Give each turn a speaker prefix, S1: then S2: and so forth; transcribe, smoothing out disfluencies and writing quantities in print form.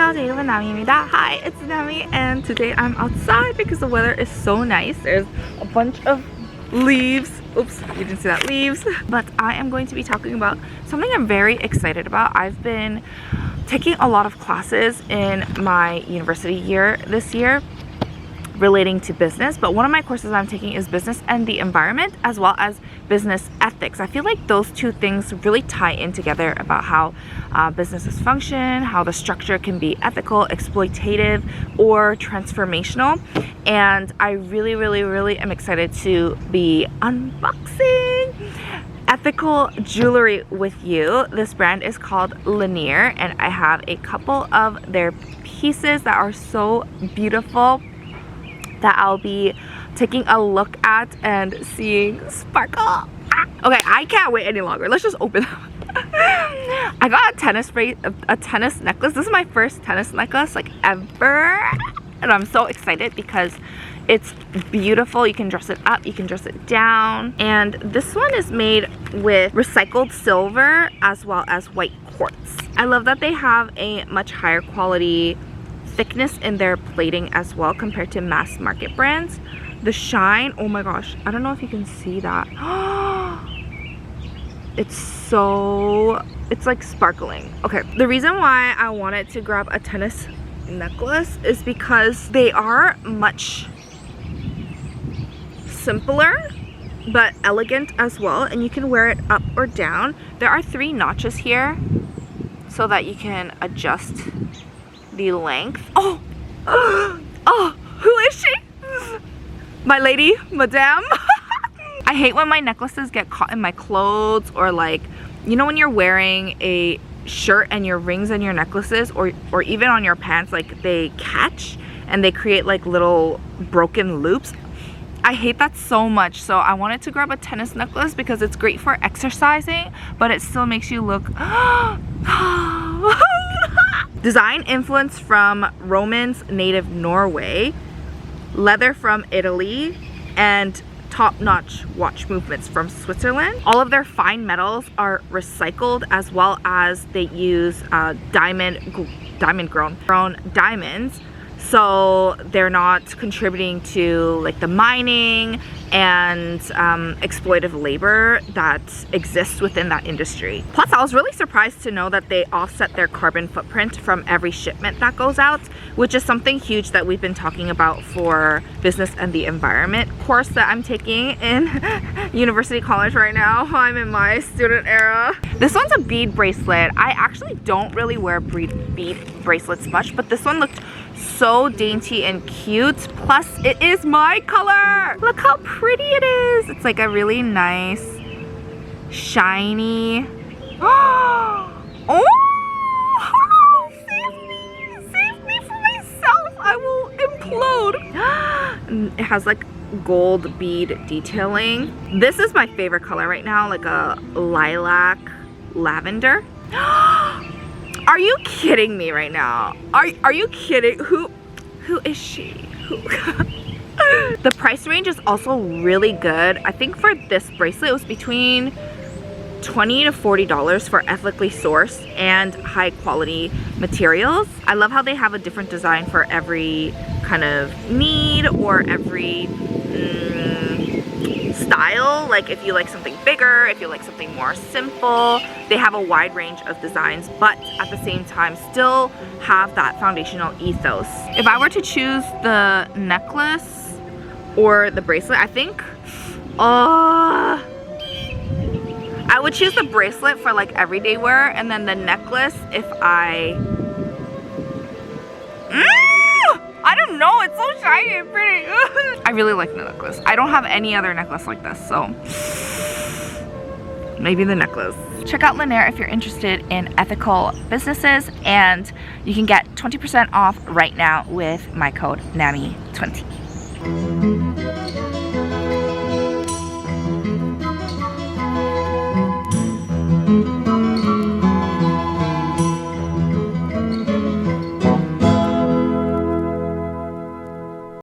S1: 안녕하세요, 제 이름은 나미입니다. Hi, it's Nami, and today I'm outside because the weather is so nice. There's a bunch of leaves. Oops, you didn't see that, leaves. But I am going to be talking about something I'm very excited about. I've been taking a lot of classes in my university year this year relating to business, but one of my courses I'm taking is business and the environment, as well as business ethics. I feel like those two things really tie in together about how businesses function, how the structure can be ethical, exploitative, or transformational. And I really am excited to be unboxing ethical jewelry with you. This brand is called Linjer, and I have a couple of their pieces that are so beautiful that I'll be taking a look at and seeing sparkle. Okay, I can't wait any longer. Let's just open them. I got a tennis necklace. This is my first tennis necklace like ever, and I'm so excited because it's beautiful. You can dress it up, you can dress it down, and this one is made with recycled silver as well as white quartz. I love that they have a much higher quality thickness in their plating as well compared to mass market brands. The shine, oh my gosh, I don't know if you can see that. It's like sparkling. Okay, the reason why I wanted to grab a tennis necklace is because they are much simpler but elegant as well, and you can wear it up or down. There are 3 notches here so that you can adjust the length. Oh, who is she? My lady, madame. I hate when my necklaces get caught in my clothes, or like, you know, when you're wearing a shirt and your rings and your necklaces, or even on your pants, like they catch and they create like little broken loops. I hate that so much, so I wanted to grab a tennis necklace because it's great for exercising, but it still makes you look design influence from Romans native Norway, leather from Italy, and top-notch watch movements from Switzerland. All of their fine metals are recycled, as well as they use diamond grown diamonds, so they're not contributing to like the mining and exploitive labor that exists within that industry. Plus, I was really surprised to know that they offset their carbon footprint from every shipment that goes out, which is something huge that we've been talking about for business and the environment course that I'm taking in university college right now. I'm in my student era. This one's a bead bracelet. I actually don't really wear bead bracelets much, but this one looked so dainty and cute. Plus, it is my color. Look how pretty it is. It's like a really nice, shiny. Oh, save me from myself. I will implode. It has like gold bead detailing. This is my favorite color right now, like a lilac lavender. Are you kidding me right now? Are you kidding? Who is she? The price range is also really good. I think for this bracelet it was between $20 to $40 for ethically sourced and high quality materials. I love how they have a different design for every kind of need or every style. Like if you like something bigger, if you like something more simple, they have a wide range of designs, but at the same time still have that foundational ethos. If I were to choose the necklace or the bracelet, I think I would choose the bracelet for like everyday wear, and then the necklace if I don't know, it's so shiny and pretty. I really like the necklace. I don't have any other necklace like this, so maybe the necklace. Check out Linjer if you're interested in ethical businesses, and you can get 20% off right now with my code NAMI20.